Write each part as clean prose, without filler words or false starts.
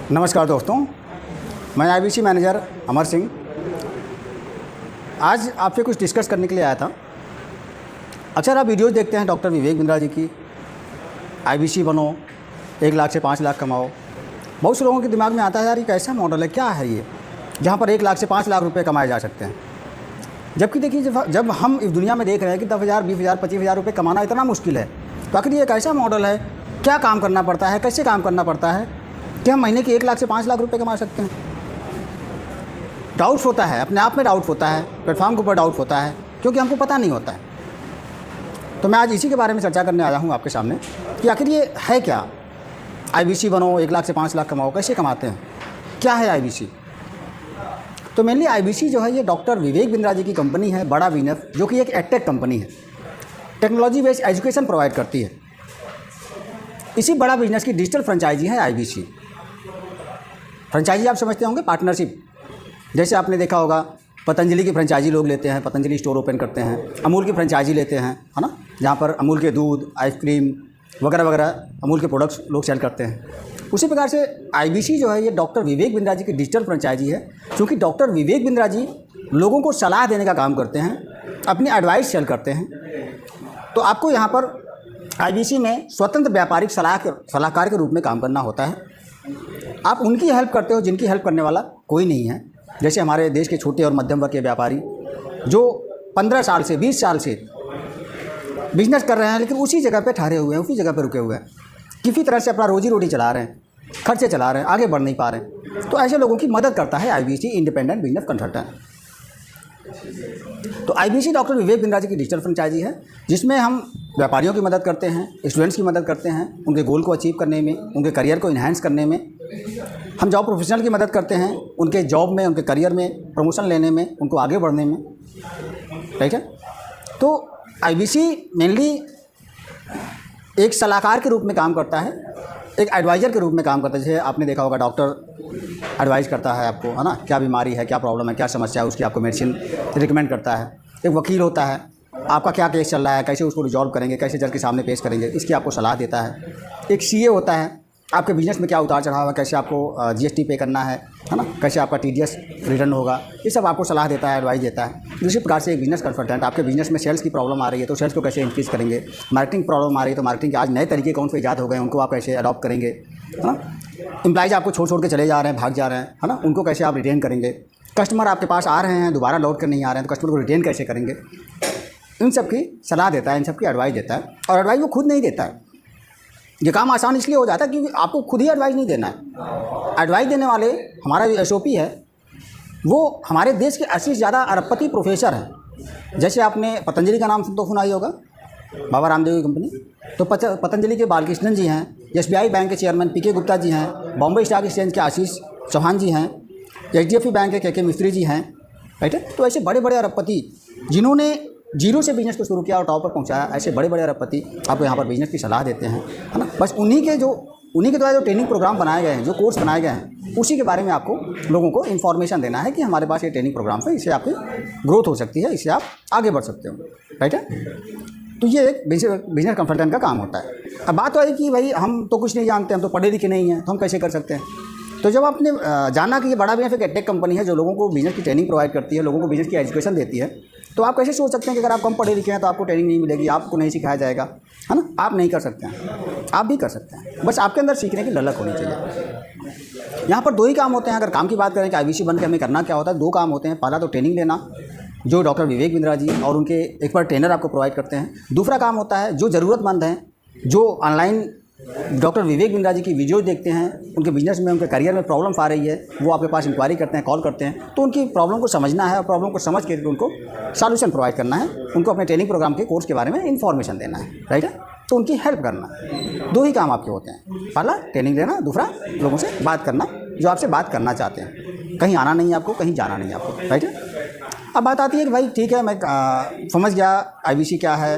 नमस्कार दोस्तों, मैं आईबीसी मैनेजर अमर सिंह आज आपसे कुछ डिस्कस करने के लिए आया था। अक्सर आप वीडियोज़ देखते हैं डॉक्टर विवेक बिंद्रा जी की, आईबीसी बनो, 1 लाख से 5 लाख कमाओ। बहुत से लोगों के दिमाग में आता है यार ये कैसा मॉडल है, क्या है ये जहाँ पर 1 लाख से 5 लाख रुपए कमाए जा सकते हैं। जबकि देखिए जब हम इस दुनिया में देख रहे हैं कि 10,000, 20,000, 25,000 रुपये कमाना इतना मुश्किल है, तो आखिर ये एक ऐसा मॉडल है, क्या काम करना पड़ता है, कैसे काम करना पड़ता है कि हम महीने के 1 लाख से 5 लाख रुपए कमा सकते हैं। डाउट्स होता है, अपने आप में डाउट होता है, प्लेटफॉर्म के ऊपर डाउट होता है, क्योंकि हमको पता नहीं होता है। तो मैं आज इसी के बारे में चर्चा करने आया हूँ आपके सामने कि आखिर ये है क्या, आईबीसी बनो, 1 लाख से 5 लाख कमाओ, कैसे कमाते हैं, क्या है आईबीसी। तो मेनली आईबीसी जो है ये डॉक्टर विवेक बिंद्रा जी की कंपनी है, बड़ा बिजनेस, जो कि एक एडटेक कंपनी है, टेक्नोलॉजी बेस्ड एजुकेशन प्रोवाइड करती है। इसी बड़ा बिजनेस की डिजिटल फ्रेंचाइजी है आईबीसी। फ्रेंचाइजी आप समझते होंगे, पार्टनरशिप। जैसे आपने देखा होगा पतंजलि की फ्रेंचाइजी लोग लेते हैं, पतंजलि स्टोर ओपन करते हैं, अमूल की फ्रेंचाइजी लेते हैं, है ना, जहाँ पर अमूल के दूध, आइसक्रीम वगैरह वगैरह अमूल के प्रोडक्ट्स लोग सेल करते हैं। उसी प्रकार से आईबीसी जो है ये डॉक्टर विवेक बिंद्रा जी की डिजिटल फ्रेंचाइजी है, क्योंकि डॉक्टर विवेक बिंद्रा जी लोगों को सलाह देने का काम करते हैं, अपनी एडवाइस सेल करते हैं। तो आपको यहाँ पर आईबीसी में स्वतंत्र व्यापारिक सलाहकार के रूप में काम करना होता है। आप उनकी हेल्प करते हो जिनकी हेल्प करने वाला कोई नहीं है। जैसे हमारे देश के छोटे और मध्यम वर्ग के व्यापारी जो 15 साल से 20 साल से बिजनेस कर रहे हैं, लेकिन उसी जगह पे ठहरे हुए हैं, उसी जगह पे रुके हुए हैं, किसी तरह से अपना रोजी रोटी चला रहे हैं, खर्चे चला रहे हैं, आगे बढ़ नहीं पा रहे हैं। तो ऐसे लोगों की मदद करता है आईबीसी, इंडिपेंडेंट बिजनेस कंसल्टेंट। तो आईबीसी डॉक्टर विवेक बिंद्रा जी की डिजिटल फ्रेंचाइजी है, जिसमें हम व्यापारियों की मदद करते हैं, स्टूडेंट्स की मदद करते हैं, उनके गोल को अचीव करने में, उनके करियर को इन्हांस करने में। हम जॉब प्रोफेशनल की मदद करते हैं, उनके जॉब में, उनके करियर में प्रमोशन लेने में, उनको आगे बढ़ने में। ठीक है। तो आईबीसी मेनली एक सलाहकार के रूप में काम करता है, एक एडवाइज़र के रूप में काम करता है। जैसे आपने देखा होगा डॉक्टर एडवाइस करता है आपको, है ना, क्या बीमारी है, क्या प्रॉब्लम है, क्या समस्या है, उसकी आपको मेडिसिन रिकमेंड करता है। एक वकील होता है, आपका क्या केस चल रहा है, कैसे उसको रिजॉल्व करेंगे, कैसे जज के सामने पेश करेंगे, इसकी आपको सलाह देता है। एक सीए होता है, आपके बिजनेस में क्या उतार चढ़ाव है, कैसे आपको जीएसटी पे करना है ना, कैसे आपका टीडीएस रिटर्न होगा, ये सब आपको सलाह देता है, एडवाइस देता है। दूसरी प्रकार से एक बिजनेस कंसल्टेंट, आपके बिजनेस में सेल्स की प्रॉब्लम आ रही है तो सेल्स को कैसे इंक्रीज़ करेंगे, मार्केटिंग प्रॉब्लम आ रही है तो मार्केटिंग के आज नए तरीके कौन से ईजाद हो गए, उनको आप कैसे अडॉप्ट करेंगे, है ना। एम्प्लॉइज आपको छोड़ के चले जा रहे हैं, भाग जा रहे हैं, है ना, उनको कैसे आप रिटेन करेंगे। कस्टमर आपके पास आ रहे हैं, दोबारा लौट कर नहीं आ रहे हैं, तो कस्टमर को रिटेन कैसे करेंगे। इन सब की सलाह देता है, इन सब की एडवाइस देता है। और एडवाइस वो खुद नहीं देता है, ये काम आसान इसलिए हो जाता है क्योंकि आपको खुद ही एडवाइस नहीं देना है। एडवाइस देने वाले हमारा जो एसओपी है वो हमारे देश के 80 से ज़्यादा अरबपति प्रोफेसर हैं। जैसे आपने पतंजलि का नाम तो सुना ही होगा, बाबा रामदेव की कंपनी। तो पतंजलि के बालकृष्णन जी हैं, एसबीआई बैंक के चेयरमैन पीके गुप्ता जी हैं, बॉम्बे स्टॉक एक्सचेंज के आशीष चौहान जी हैं, एचडीएफसी बैंक के के मिस्त्री जी हैं, राइट है। तो ऐसे बड़े बड़े अरबपति जिन्होंने जीरो से बिजनेस को शुरू किया और टॉप पर पहुंचाया, ऐसे बड़े बड़े अरबपति आपको यहाँ पर बिजनेस की सलाह देते हैं, है ना। बस उन्हीं के द्वारा जो ट्रेनिंग प्रोग्राम बनाए गए हैं, जो कोर्स बनाए गए हैं, उसी के बारे में आपको लोगों को इन्फॉर्मेशन देना है कि हमारे पास ये ट्रेनिंग प्रोग्राम है, इससे आपकी ग्रोथ हो सकती है, इससे आप आगे बढ़ सकते हो, राइट है। तो ये एक बिजनेस कंसल्टेंट का काम होता है। अब बात तो है कि भाई हम तो कुछ नहीं जानते, हम तो पढ़े लिखे नहीं हैं, तो हम कैसे कर सकते हैं। तो जब आपने जाना कि ये बड़ा बिजनेस एक टेक कंपनी है जो लोगों को बिजनेस की ट्रेनिंग प्रोवाइड करती है, लोगों को बिजनेस की एजुकेशन देती है, तो आप कैसे सोच सकते हैं कि अगर आप कम पढ़े लिखे हैं तो आपको ट्रेनिंग नहीं मिलेगी, आपको नहीं सिखाया जाएगा, है ना। आप नहीं कर सकते हैं, आप भी कर सकते हैं, बस आपके अंदर सीखने की ललक होनी चाहिए। यहाँ पर 2 ही काम होते हैं। अगर काम की बात करें कि आईबीसी बन के हमें करना क्या होता है, 2 काम होते हैं। पहला तो ट्रेनिंग लेना, जो डॉक्टर विवेक बिंद्रा जी और उनके एक बार ट्रेनर आपको प्रोवाइड करते हैं। दूसरा काम होता है जो ज़रूरतमंद हैं, जो ऑनलाइन डॉक्टर विवेक बिंद्रा जी की वीडियो देखते हैं, उनके बिजनेस में, उनके करियर में प्रॉब्लम आ रही है, वो आपके पास इंक्वायरी करते हैं, कॉल करते हैं, तो उनकी प्रॉब्लम को समझना है और प्रॉब्लम को समझ के उनको सॉल्यूशन प्रोवाइड करना है, उनको अपने ट्रेनिंग प्रोग्राम के कोर्स के बारे में इन्फॉर्मेशन देना है, राइट है। तो उनकी हेल्प करना, 2 ही काम आपके होते हैं। पहला ट्रेनिंग देना, दूसरा लोगों से बात करना जो आपसे बात करना चाहते हैं। कहीं आना नहीं है आपको, कहीं जाना नहीं है आपको, राइट है। अब बात आती है कि भाई ठीक है, मैं समझ गया आईबीसी क्या है,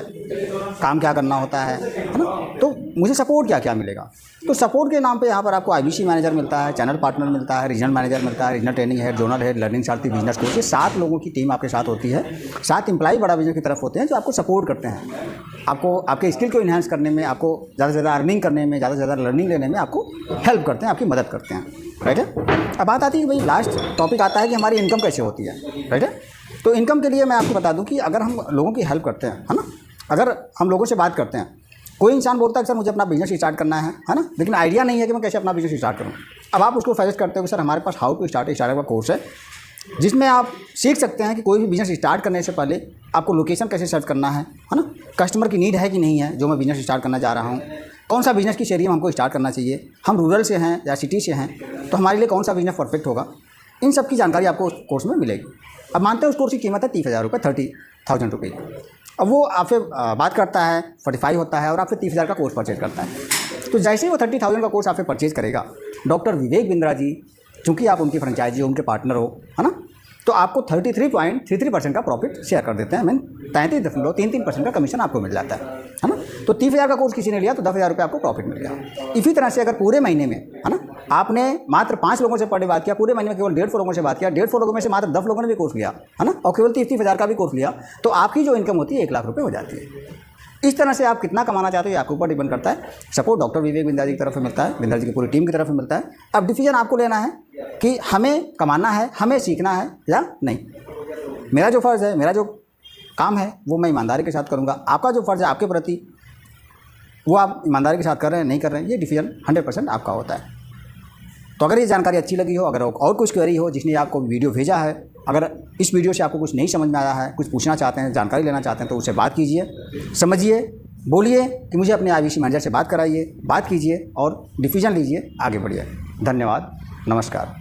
काम क्या करना होता है ना, तो मुझे सपोर्ट क्या क्या मिलेगा। तो सपोर्ट के नाम पे यहाँ पर आपको आईबीसी मैनेजर मिलता है, चैनल पार्टनर मिलता है, रीजनल मैनेजर मिलता है, regional training head, zonal head, learning सारथी, बिजनेस कोच, ये 7 लोगों की टीम आपके साथ होती है। 7 एम्प्लॉय बड़ा बिजनेस की तरफ होते हैं जो आपको सपोर्ट करते हैं। आपको आपके स्किल को इन्हांस करने में, आपको ज़्यादा से ज़्यादा अर्निंग करने में, ज़्यादा से ज़्यादा लर्निंग लेने में आपको हेल्प करते हैं, आपकी मदद करते हैं, राइट है। अब बात आती है भाई, लास्ट टॉपिक आता है कि हमारी इनकम कैसे होती है, राइट है। तो इनकम के लिए मैं आपको बता दूं कि अगर हम लोगों की हेल्प करते हैं, है ना, अगर हम लोगों से बात करते हैं, कोई इंसान बोलता है कि सर मुझे अपना बिजनेस स्टार्ट करना है ना, लेकिन आइडिया नहीं है कि मैं कैसे अपना बिजनेस स्टार्ट करूँ। अब आप उसको सजेस्ट करते हो कि सर हमारे पास हाउ टू स्टार्ट का कोर्स है, जिसमें आप सीख सकते हैं कि कोई भी बिजनेस स्टार्ट करने से पहले आपको लोकेशन कैसे सर्च करना है ना, कस्टमर की नीड है कि नहीं है जो मैं बिजनेस स्टार्ट करना चाह रहा हूँ, कौन सा बिजनेस किस एरिया में हमको स्टार्ट करना चाहिए, हम रूरल से हैं या सिटी से हैं तो हमारे लिए कौन सा बिजनेस परफेक्ट होगा, इन सब की जानकारी आपको उस कोर्स में मिलेगी। अब मानते हैं उस कोर्स की कीमत है 30,000 रुपये, 30,000 रुपये। अब वो आपसे बात करता है, 45 होता है और आपसे 30,000 का कोर्स परचेज करता है। तो जैसे ही वो 30,000 का कोर्स आपसे परचेज करेगा, डॉक्टर विवेक बिंद्रा जी, चूँकि आप उनकी फ्रेंचाइजी हो, उनके पार्टनर हो, है ना, तो आपको 33.33% का प्रॉफिट शेयर कर देते हैं। मीन 33.33% का कमीशन आपको मिल जाता है ना। तो 30,000 का कोर्स किसी ने लिया तो 10,000 रुपये आपको प्रॉफिट मिल गया। इसी तरह से अगर पूरे महीने में, है ना, आपने मात्र 5 लोगों से पर डे बात किया, पूरे महीने में केवल 150 लोगों से बात किया, 150 लोगों में से मात्र 10 लोगों ने भी कोर्स लिया, है ना, और केवल 30,000 का भी कोर्स लिया, तो आपकी जो इनकम होती है 1 लाख रुपये हो जाती है। इस तरह से आप कितना कमाना चाहते हो ये आपके ऊपर डिपेंड करता है। सपोर्ट डॉक्टर विवेक बिंद्रा जी की तरफ से मिलता है, बिंद्रा जी की पूरी टीम की तरफ से मिलता है। अब डिसीजन आपको लेना है कि हमें कमाना है, हमें सीखना है या नहीं। मेरा जो फ़र्ज़ है, मेरा जो काम है वो मैं ईमानदारी के साथ करूँगा। आपका जो फ़र्ज़ है आपके प्रति, वो आप ईमानदारी के साथ कर रहे हैं नहीं कर रहे हैं, ये डिसीजन 100% आपका होता है। तो अगर ये जानकारी अच्छी लगी हो, अगर और कुछ क्वेरी हो, जिसने आपको वीडियो भेजा है, अगर इस वीडियो से आपको कुछ नहीं समझ में आया है, कुछ पूछना चाहते हैं, जानकारी लेना चाहते हैं, तो उससे बात कीजिए, समझिए, बोलिए कि मुझे अपने IBC मैनेजर से बात कराइए, बात कीजिए और डिसीजन लीजिए, आगे बढ़िए। धन्यवाद, नमस्कार।